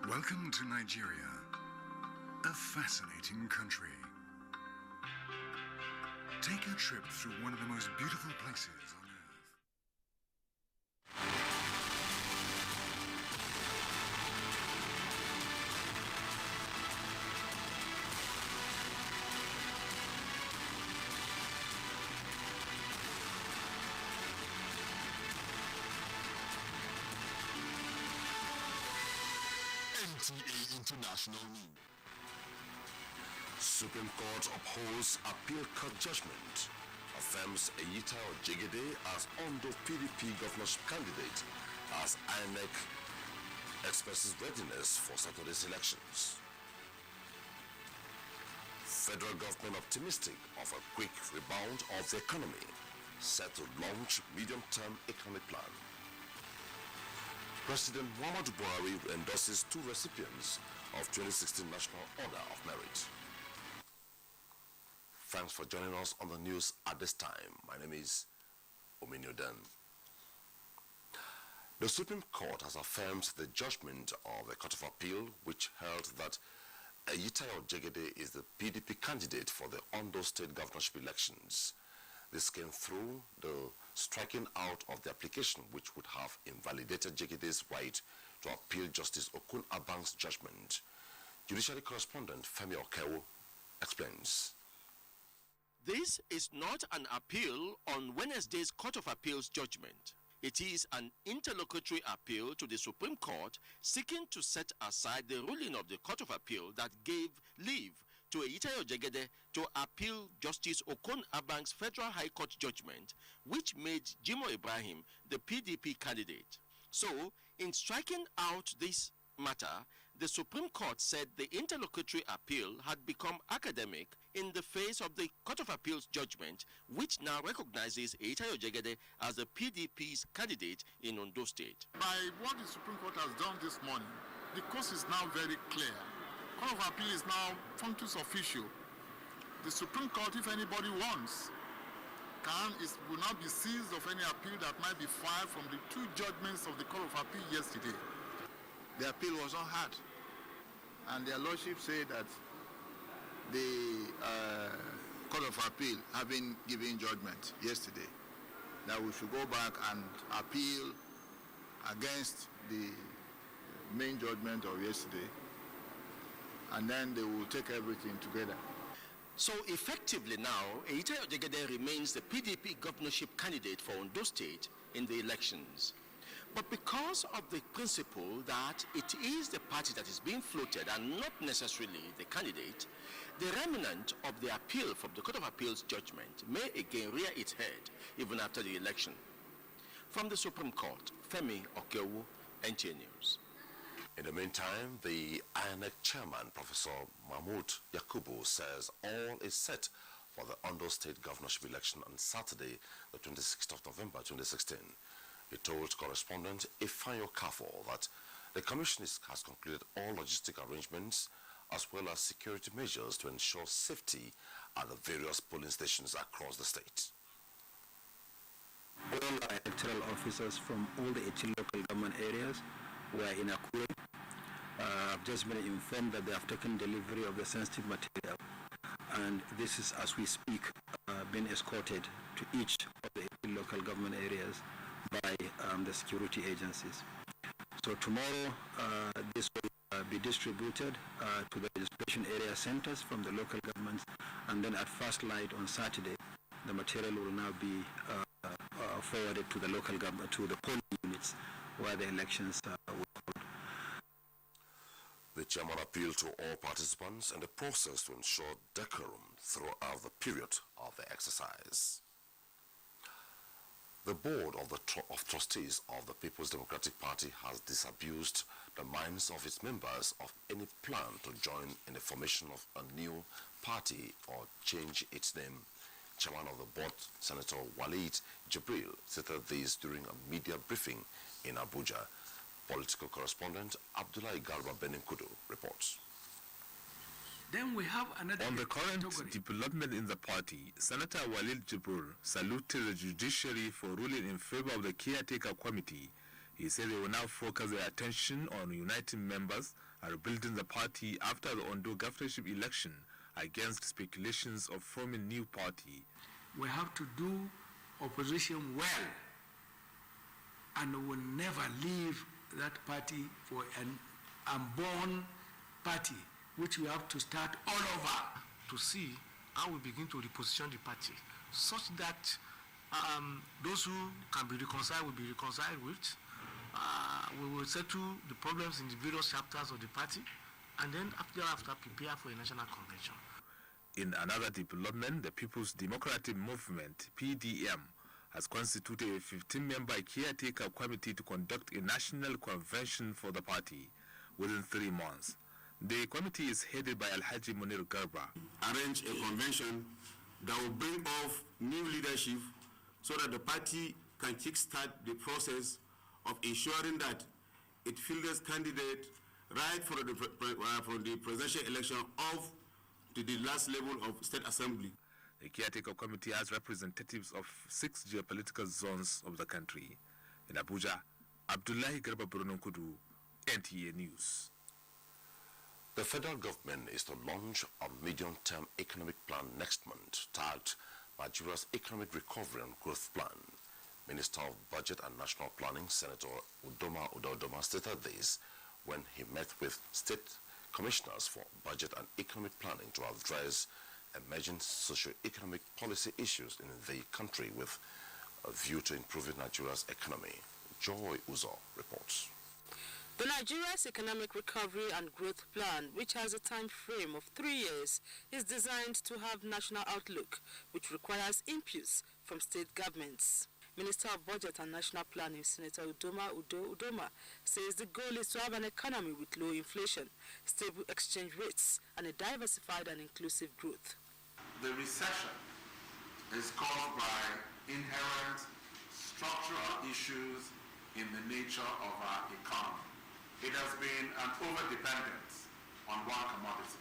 Welcome to Nigeria, a fascinating country. Take a trip through one of the most beautiful places on earth. NTA International News. Supreme Court upholds appeal court judgment, affirms Eyita Ojegede as Ondo PDP governorship candidate as INEC expresses readiness for Saturday's elections. Federal government optimistic of a quick rebound of the economy, set to launch medium-term economic plan. President Muhammadu Buhari endorses 2 recipients of 2016 National Order of Merit. Thanks for joining us on the news at this time. My name is Ominyodan. The Supreme Court has affirmed the judgment of the Court of Appeal, which held that Eyita Ojegede is the PDP candidate for the Ondo State governorship elections. This came through the striking out of the application, which would have invalidated Jegede's right to appeal Justice Okun Abang's judgment. Judiciary correspondent Femi Okewo explains. This is not an appeal on Wednesday's Court of Appeal's judgment. It is an interlocutory appeal to the Supreme Court seeking to set aside the ruling of the Court of Appeal that gave leave to Eyita Ojegede to appeal Justice Okun Abang's Federal High Court judgment, which made Jimoh Ibrahim the PDP candidate. So, in striking out this matter, the Supreme Court said the interlocutory appeal had become academic in the face of the Court of Appeal's judgment, which now recognizes Eyita Ojegede as the PDP's candidate in Ondo State. By what the Supreme Court has done this morning, the course is now very clear. Court of Appeal is now functus officio. The Supreme Court, if anybody wants, will not be seized of any appeal that might be filed from the 2 judgments of the Court of Appeal yesterday. The appeal was not heard, and their lordship said that the Court of Appeal, having given judgment yesterday, that we should go back and appeal against the main judgment of yesterday, and then they will take everything together. So effectively now, Eyita Ojegede remains the PDP governorship candidate for Ondo State in the elections. But because of the principle that it is the party that is being floated and not necessarily the candidate, the remnant of the appeal from the Court of Appeal's judgment may again rear its head even after the election. From the Supreme Court, Femi Okewo, NTA News. In the meantime, the INEC chairman, Professor Mahmoud Yakubu, says all is set for the Ondo State governorship election on Saturday, the 26th of November 2016. He told correspondent Ifanyo Kafo that the commission has concluded all logistic arrangements as well as security measures to ensure safety at the various polling stations across the state. All our electoral officers from all the 18 local government areas were in Akure. I've just been informed that they have taken delivery of the sensitive material, and this is, as we speak, been escorted to each of the 18 local government areas by the security agencies. So tomorrow, this will be distributed to the registration area centers from the local governments, and then at first light on Saturday, the material will now be forwarded to the local government, to the polling units where the elections will hold. The chairman appealed to all participants in the process to ensure decorum throughout the period of the exercise. The board of trustees of the People's Democratic Party has disabused the minds of its members of any plan to join in the formation of a new party or change its name. Chairman of the board, Senator Walid Jibril, stated this during a media briefing in Abuja. Political correspondent Abdullahi Garba Beninkudu reports. Then we have another. On the current development in the party, Senator Walid Jibril saluted the judiciary for ruling in favor of the caretaker committee. He said they will now focus their attention on uniting members and rebuilding the party after the Ondo governorship election against speculations of forming new party. We have to do opposition well, and we will never leave that party for an unborn party, which we have to start all over. To see how we begin to reposition the party such that those who can be reconciled will be reconciled with. We will settle the problems in the various chapters of the party, and then after prepare for a national convention. In another development, the People's Democratic Movement, PDM, has constituted a 15-member caretaker committee to conduct a national convention for the party within 3 months. The committee is headed by Alhaji Munir Garba. Arrange a convention that will bring off new leadership so that the party can kickstart the process of ensuring that it fields candidates right from the presidential election of to the last level of state assembly. The caretaker committee has representatives of 6 geopolitical zones of the country. In Abuja, Abdullahi Garba Kudu, NTA News. The federal government is to launch a medium-term economic plan next month tagged Nigeria's Economic Recovery and Growth Plan. Minister of Budget and National Planning, Senator Udoma Udodoma, stated this when he met with state commissioners for budget and economic planning to address emerging socio-economic policy issues in the country with a view to improving Nigeria's economy. Joy Uzo reports. The Nigeria's Economic Recovery and Growth Plan, which has a time frame of 3 years, is designed to have national outlook, which requires inputs from state governments. Minister of Budget and National Planning, Senator Udoma, says the goal is to have an economy with low inflation, stable exchange rates, and a diversified and inclusive growth. The recession is caused by inherent structural issues in the nature of our economy. It has been an overdependence on one commodity.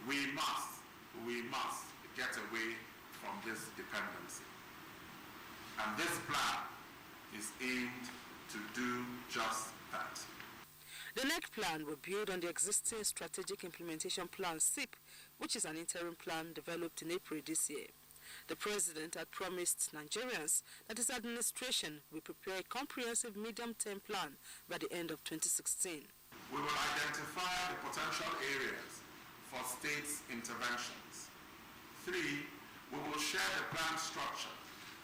We must get away from this dependency. And this plan is aimed to do just that. The NEC plan will build on the existing Strategic Implementation Plan, SIP, which is an interim plan developed in April this year. The president had promised Nigerians that his administration will prepare a comprehensive medium-term plan by the end of 2016. We will identify the potential areas for states' interventions. 3, we will share the plan structure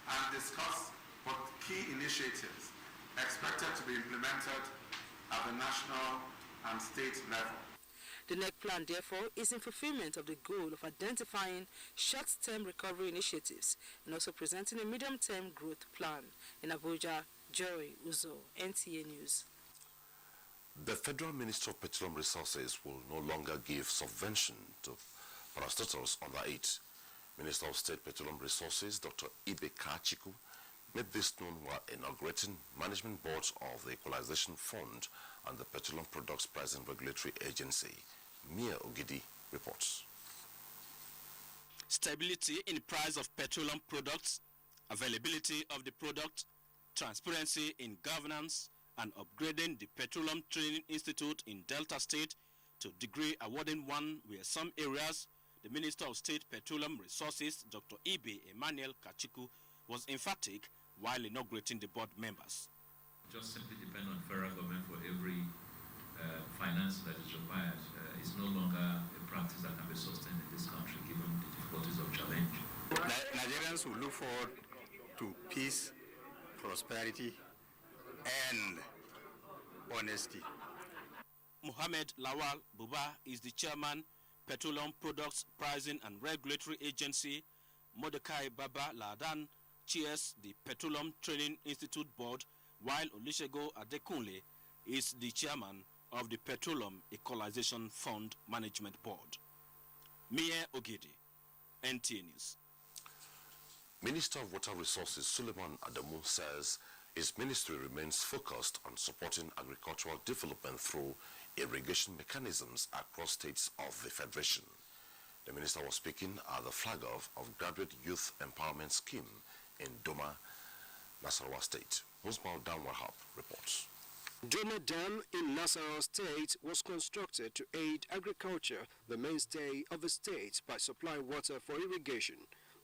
and discuss what key initiatives expected to be implemented at the national and state level. The NEC plan, therefore, is in fulfillment of the goal of identifying short-term recovery initiatives and also presenting a medium-term growth plan. In Abuja, Joy Uzo, NTA News. The Federal Minister of Petroleum Resources will no longer give subvention to parastatals under 8. Minister of State Petroleum Resources, Dr. Ibe Kachiku, made this known while inaugurating management boards of the Equalization Fund and the Petroleum Products Pricing Regulatory Agency. Mia Ogidi reports. Stability in price of petroleum products, availability of the product, transparency in governance, and upgrading the Petroleum Training Institute in Delta State to degree awarding 1 were some areas the Minister of State Petroleum Resources, Dr. Ibe Emmanuel Kachiku, was emphatic while inaugurating the board members. Just simply depend on federal government for every finance that is required. It's no longer a practice that can be sustained in this country given the difficulties of challenge. Nigerians will look forward to peace, prosperity, and honesty. Mohammed Lawal Buba is the chairman, Petroleum Products Pricing and Regulatory Agency. Mordecai Baba Ladan chairs the Petroleum Training Institute Board, while Olusegun Adekunle is the chairman of the Petroleum Equalization Fund Management Board. Mie Ogidi, NTA News. Minister of Water Resources Suleiman Adamu says his ministry remains focused on supporting agricultural development through irrigation mechanisms across states of the Federation. The minister was speaking at the flag-off of Graduate Youth Empowerment Scheme in Doma, Nasarawa State. Musbal Danwahab reports. Doma Dam in Nasarawa State was constructed to aid agriculture, the mainstay of the state, by supplying water for irrigation.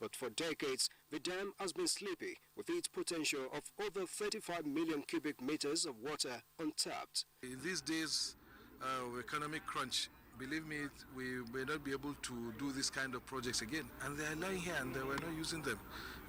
But for decades, the dam has been sleepy, with its potential of over 35 million cubic meters of water untapped. In these days of economic crunch, believe me, we may not be able to do this kind of projects again. And they are lying here and we're not using them.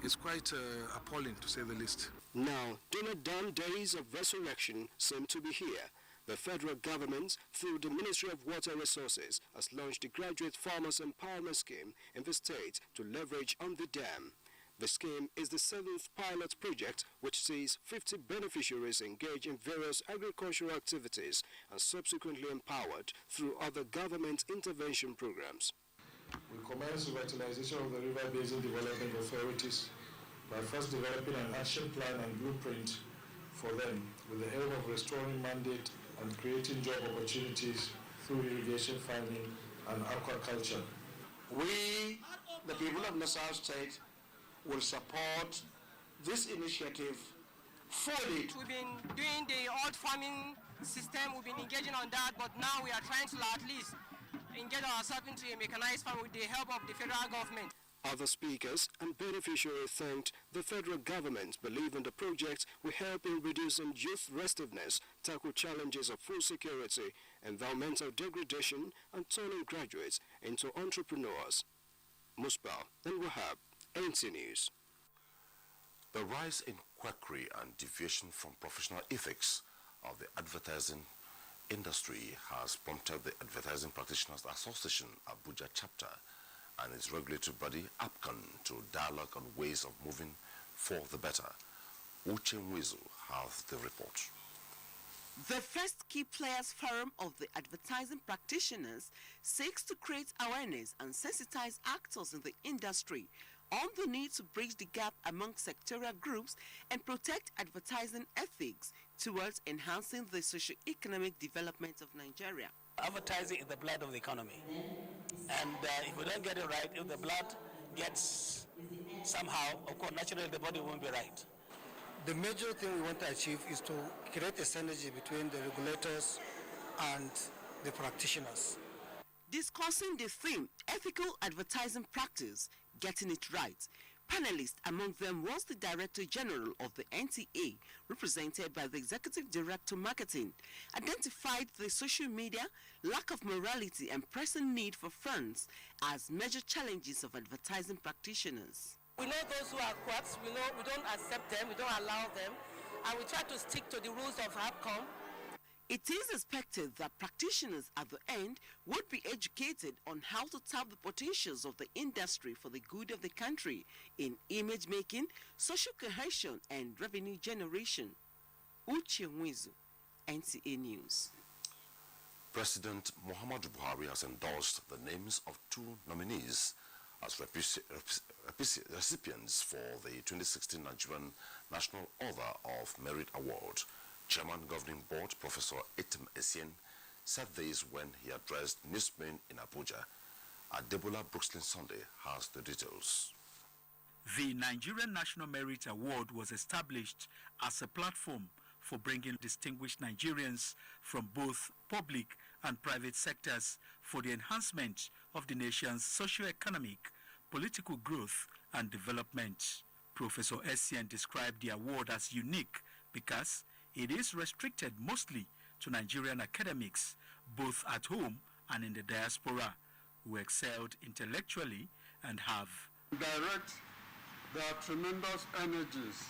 It's quite appalling, to say the least. Now, Doma Dam days of resurrection seem to be here. The federal government, through the Ministry of Water Resources, has launched the Graduate Farmers Empowerment Scheme in the state to leverage on the dam. The scheme is the 7th pilot project, which sees 50 beneficiaries engage in various agricultural activities and subsequently empowered through other government intervention programs. We commenced revitalization of the River Basin Development Authorities by first developing an action plan and blueprint for them with the aim of restoring mandate and creating job opportunities through irrigation farming and aquaculture. We, the people of Nassau State, will support this initiative fully. We've been doing the old farming system, we've been engaging on that, but now we are trying to at least engage ourselves into a mechanized farm with the help of the federal government. Other speakers and beneficiaries thanked the federal government, believing the project will help in reducing youth restiveness, tackle challenges of food security, environmental degradation, and turning graduates into entrepreneurs. Musbah and Wahab, NT News. The rise in quackery and deviation from professional ethics of the advertising industry has prompted the Advertising Practitioners Association Abuja chapter and its regulatory body, APCON, to dialogue on ways of moving for the better. Uche Nwizu has the report. The first Key Players Forum of the Advertising Practitioners seeks to create awareness and sensitize actors in the industry on the need to bridge the gap among sectorial groups and protect advertising ethics towards enhancing the socio-economic development of Nigeria. Advertising is the blood of the economy. And if we don't get it right, if the blood gets somehow, of course, naturally the body won't be right. The major thing we want to achieve is to create a synergy between the regulators and the practitioners. Discussing the theme, ethical advertising practice, getting it right, panelists among them was the Director General of the NTA, represented by the Executive Director Marketing, identified the social media, lack of morality and pressing need for funds as major challenges of advertising practitioners. We know those who are quacks, we don't accept them, we don't allow them, and we try to stick to the rules of APCON. It is expected that practitioners at the end would be educated on how to tap the potentials of the industry for the good of the country in image making, social cohesion, and revenue generation. Uche Nwizu, NTA News. President Muhammadu Buhari has endorsed the names of 2 nominees as recipients for the 2016 Nigerian National Order of Merit Award. Chairman Governing Board Professor Etim Essien said this when he addressed newsmen in Abuja. Adebola Brooksland Sunday has the details. The Nigerian National Merit Award was established as a platform for bringing distinguished Nigerians from both public and private sectors for the enhancement of the nation's socio-economic, political growth and development. Professor Essien described the award as unique because it is restricted mostly to Nigerian academics, both at home and in the diaspora, who excelled intellectually and have direct their tremendous energies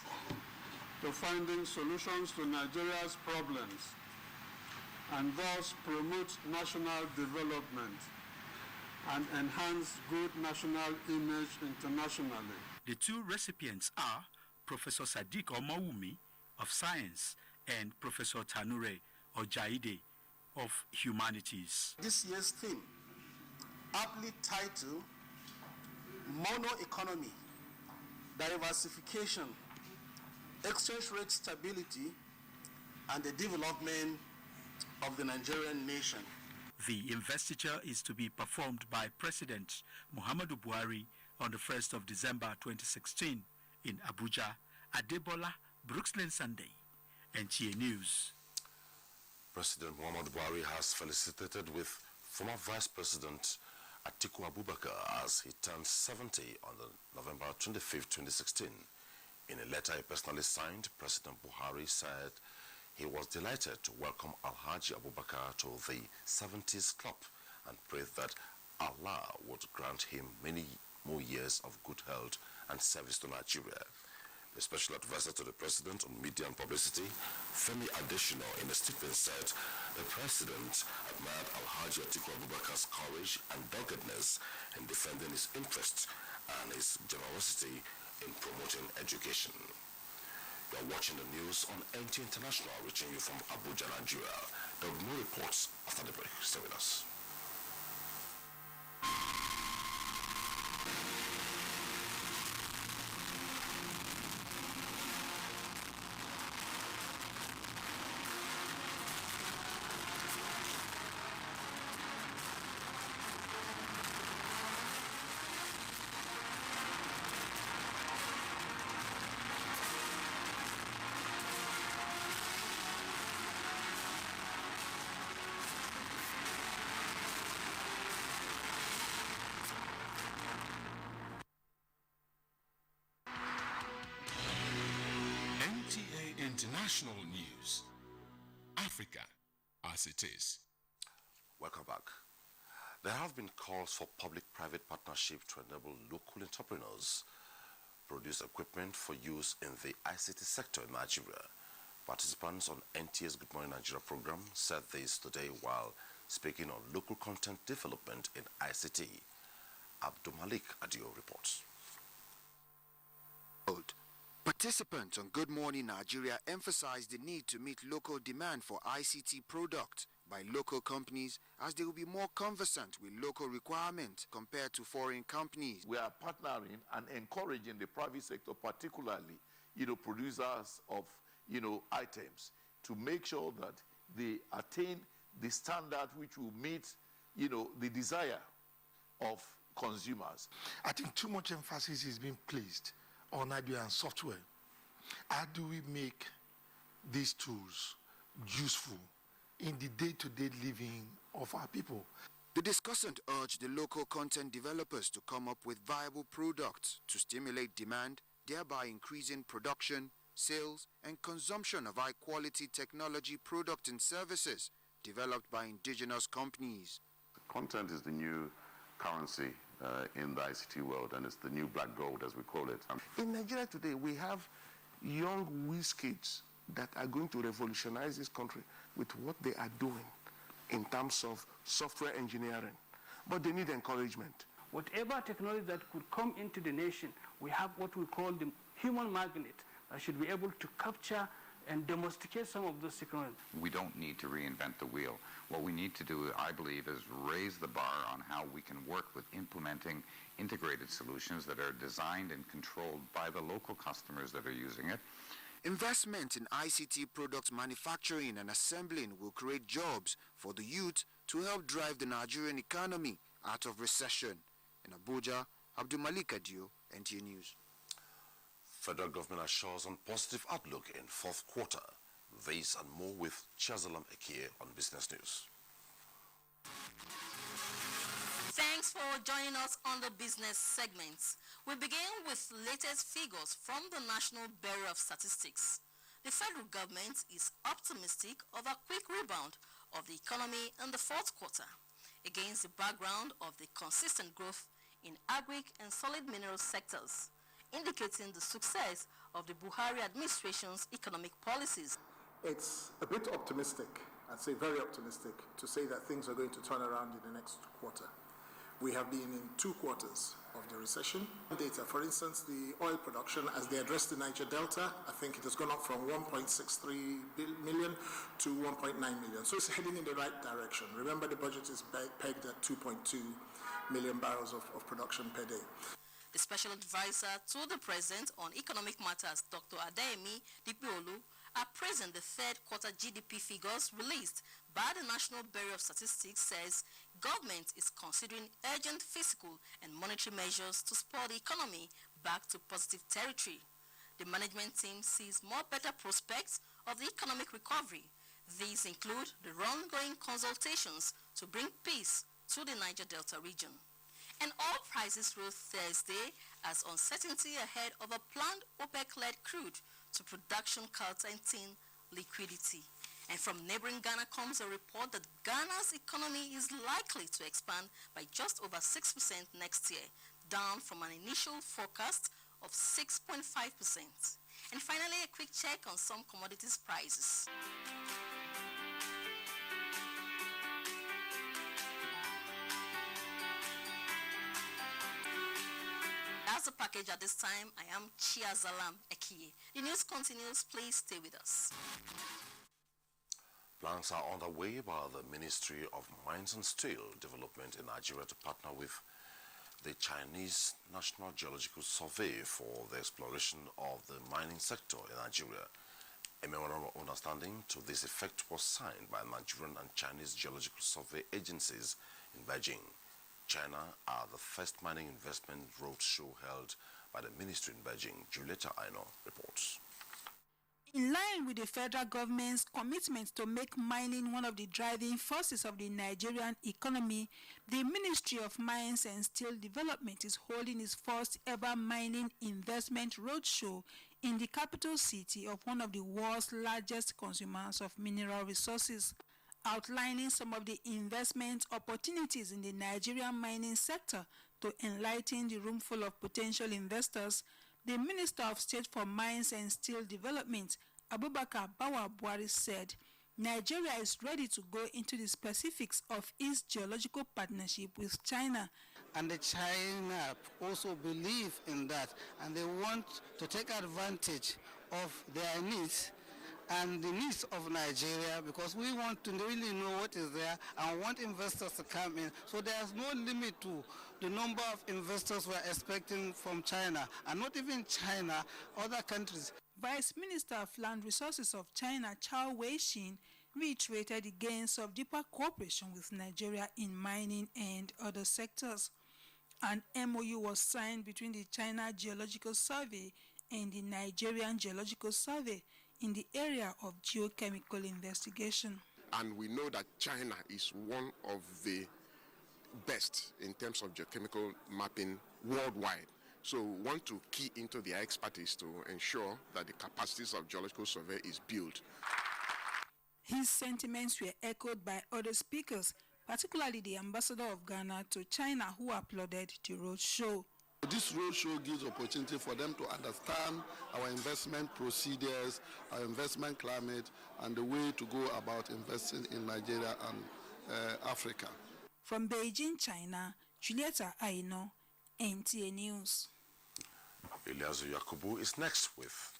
to finding solutions to Nigeria's problems and thus promote national development and enhance good national image internationally. The 2 recipients are Professor Sadiq Omawumi of Science and Professor Tanure Ojaide of Humanities. This year's theme, aptly titled Mono Economy, Diversification, Exchange Rate Stability, and the Development of the Nigerian Nation. The investiture is to be performed by President Muhammadu Buhari on the 1st of December 2016 in Abuja. Adebola Brooksland Sunday, NTA News. President Muhammad Buhari has felicitated with former Vice President Atiku Abubakar as he turned 70 on November 25, 2016. In a letter he personally signed, President Buhari said he was delighted to welcome Alhaji Abubakar to the 70s club and prayed that Allah would grant him many more years of good health and service to Nigeria. The special advisor to the president on media and publicity, Femi Adesina, in a statement said the president admired Alhaji Atiku Abubakar's courage and doggedness in defending his interests and his generosity in promoting education. You are watching the news on NT International, reaching you from Abuja, Nigeria. There will be more reports after the break. Stay with us. International news. Africa as it is. Welcome back. There have been calls for public-private partnership to enable local entrepreneurs produce equipment for use in the ICT sector in Nigeria. Participants on NTA's Good Morning Nigeria program said this today while speaking on local content development in ICT. Abdul Malik Adio reports. Participants on Good Morning Nigeria emphasized the need to meet local demand for ICT products by local companies as they will be more conversant with local requirements compared to foreign companies. We are partnering and encouraging the private sector, particularly, producers of, items, to make sure that they attain the standard which will meet, the desire of consumers. I think too much emphasis is being placed on hardware and software. How do we make these tools useful in the day-to-day living of our people? The discussant urged the local content developers to come up with viable products to stimulate demand, thereby increasing production, sales, and consumption of high-quality technology products and services developed by indigenous companies. Content is the new currency in the ICT world, and it's the new black gold, as we call it. In Nigeria today, we have young whiz kids that are going to revolutionize this country with what they are doing in terms of software engineering. But they need encouragement. Whatever technology that could come into the nation, we have what we call the human magnet that should be able to capture and domesticate some of those technologies. We don't need to reinvent the wheel. What we need to do, I believe, is raise the bar on how we can work with implementing integrated solutions that are designed and controlled by the local customers that are using it. Investment in ICT product manufacturing and assembling will create jobs for the youth to help drive the Nigerian economy out of recession. In Abuja, Abdul Malik Adio, NTA News. Federal government assures on positive outlook in fourth quarter. This and more with Chazalam Ekir on Business News. Thanks for joining us on the business segments. We begin with latest figures from the National Bureau of Statistics. The federal government is optimistic of a quick rebound of the economy in the fourth quarter, against the background of the consistent growth in agric and solid mineral sectors, indicating the success of the Buhari administration's economic policies. It's a bit optimistic, I'd say very optimistic, to say that things are going to turn around in the next quarter. We have been in 2 quarters of the recession. Data, for instance, the oil production, as they address the Niger Delta, I think it has gone up from 1.63 million to 1.9 million. So it's heading in the right direction. Remember, the budget is pegged at 2.2 million barrels of production per day. The special advisor to the president on economic matters, Dr. Adeyemi Dipiolu, appraising the third quarter GDP figures released by the National Bureau of Statistics, says government is considering urgent fiscal and monetary measures to spur the economy back to positive territory. The management team sees more better prospects of the economic recovery These include the ongoing consultations to bring peace to the Niger Delta region. And oil prices rose Thursday as uncertainty ahead of a planned OPEC-led crude to production cuts and thin liquidity. And from neighboring Ghana comes a report that Ghana's economy is likely to expand by just over 6% next year, down from an initial forecast of 6.5%. And finally, a quick check on some commodities prices. That's the package at this time. I am Chiazalam Ekie. The news continues. Please stay with us. Plans are underway by the Ministry of Mines and Steel Development in Nigeria to partner with the Chinese National Geological Survey for the exploration of the mining sector in Nigeria. A memorandum of understanding to this effect was signed by Nigerian and Chinese geological survey agencies in Beijing. China are the first mining investment roadshow held by the ministry in Beijing. Julieta Aino reports. In line with the federal government's commitment to make mining one of the driving forces of the Nigerian economy, the Ministry of Mines and Steel Development is holding its first ever mining investment roadshow in the capital city of one of the world's largest consumers of mineral resources. Outlining some of the investment opportunities in the Nigerian mining sector to enlighten the roomful of potential investors, the Minister of State for Mines and Steel Development, Abubakar Bawa Buhari, said Nigeria is ready to go into the specifics of its geological partnership with China. And the China also believe in that, and they want to take advantage of their needs and the needs of Nigeria, because we want to really know what is there and want investors to come in. So there's no limit to the number of investors we're expecting from China, and not even China, other countries. Vice Minister of Land Resources of China, Chao Wei-shin, reiterated the gains of deeper cooperation with Nigeria in mining and other sectors. An MOU was signed between the China Geological Survey and the Nigerian Geological Survey in the area of geochemical investigation. And we know that China is one of the best in terms of geochemical mapping worldwide. So we want to key into their expertise to ensure that the capacities of geological survey is built. His sentiments were echoed by other speakers, particularly the ambassador of Ghana to China, who applauded the roadshow. This roadshow gives opportunity for them to understand our investment procedures, our investment climate, and the way to go about investing in Nigeria and Africa. From Beijing, China, Julieta Aino, NTA News. Ilyasu Yakubu is next with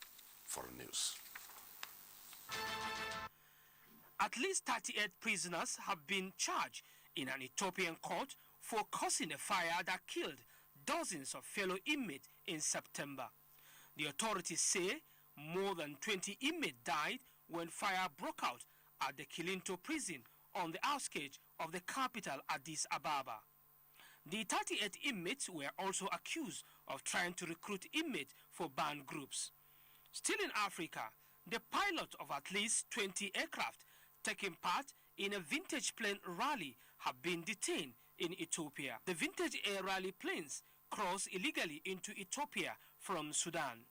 foreign news. At least 38 prisoners have been charged in an Ethiopian court for causing a fire that killed dozens of fellow inmates in September. The authorities say more than 20 inmates died when fire broke out at the Kilinto prison on the outskirts of the capital Addis Ababa. The 38 inmates were also accused of trying to recruit inmates for banned groups. Still in Africa, the pilot of at least 20 aircraft taking part in a vintage plane rally have been detained in Ethiopia. The vintage air rally planes crossed illegally into Ethiopia from Sudan.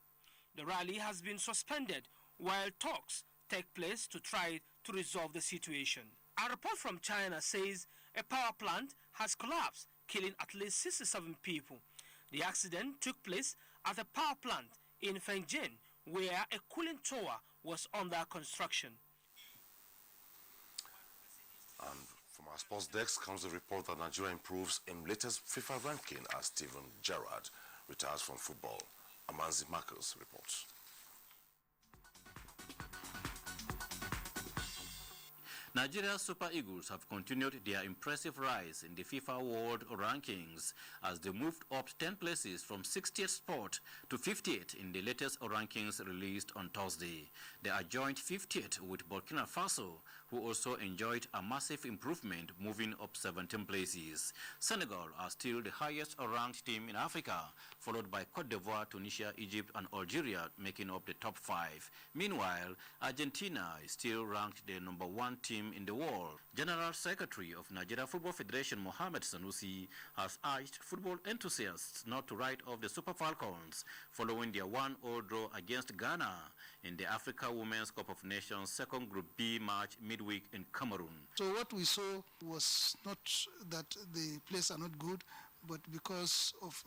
The rally has been suspended while talks take place to try to resolve the situation. A report from China says a power plant has collapsed, killing at least 67 people. The accident took place at a power plant in Fengjian, where a cooling tower was under construction. And from our sports desk comes a report that Nigeria improves in latest FIFA ranking as Steven Gerrard retires from football. Amanzi Marcus reports. Nigeria's Super Eagles have continued their impressive rise in the FIFA World Rankings as they moved up 10 places from 60th spot to 50th in the latest rankings released on Thursday. They are joined 50th with Burkina Faso, who also enjoyed a massive improvement, moving up 17 places. Senegal are still the highest-ranked team in Africa, followed by Cote d'Ivoire, Tunisia, Egypt, and Algeria, making up the top 5. Meanwhile, Argentina is still ranked the #1 team in the world. General Secretary of Nigeria Football Federation, Mohamed Sanusi, has urged football enthusiasts not to write off the Super Falcons following their 1-0 draw against Ghana in the Africa Women's Cup of Nations second Group B match midweek in Cameroon. So what we saw was not that the players are not good, but because of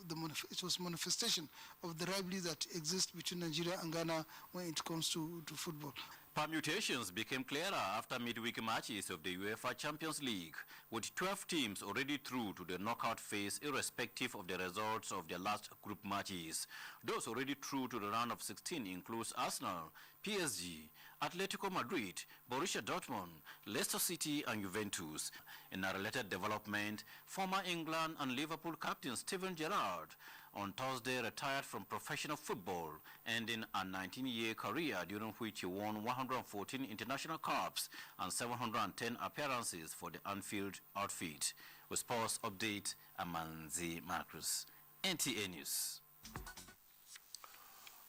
it was manifestation of the rivalry that exists between Nigeria and Ghana when it comes to football. Permutations became clearer after midweek matches of the UEFA Champions League, with 12 teams already through to the knockout phase irrespective of the results of their last group matches. Those already through to the round of 16 includes Arsenal, PSG, Atletico Madrid, Borussia Dortmund, Leicester City and Juventus. In a related development, former England and Liverpool captain Steven Gerrard on Thursday retired from professional football, ending a 19-year career during which he won 114 international caps and 710 appearances for the Anfield outfit. With Sports Update, Amanzi Marcus, NTA News.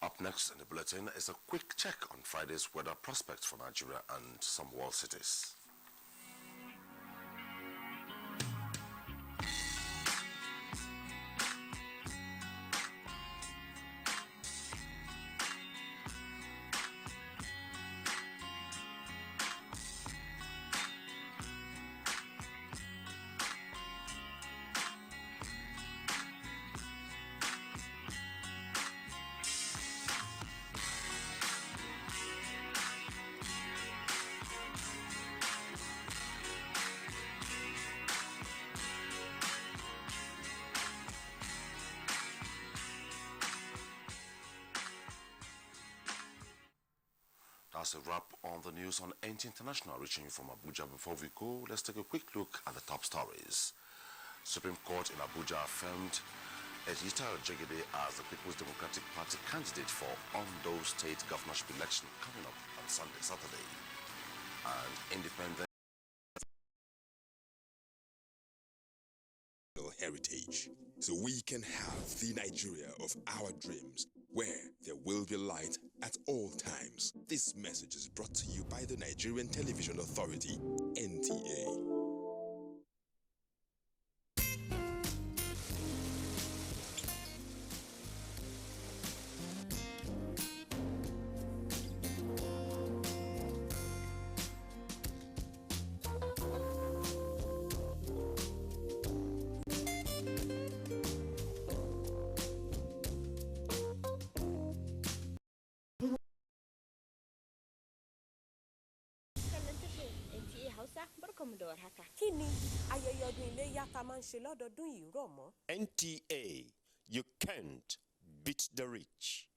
Up next in the bulletin is a quick check on Friday's weather prospects for Nigeria and some world cities. That's a wrap on the news on NT International, reaching you from Abuja. Before we go, let's take a quick look at the top stories. Supreme Court in Abuja affirmed Ejita Jegede as the People's Democratic Party candidate for Ondo State governorship election coming up on Saturday. And independent heritage, so we can have the Nigeria of our dreams, where there will be light at all times. This message is brought to you by the Nigerian Television Authority, NTA. Kí ni ayẹyẹ ọdún iléyá tá máa ń ṣe lọ́dọọdún yìí rọ̀ mọ́? NTA, you can't beat the rich.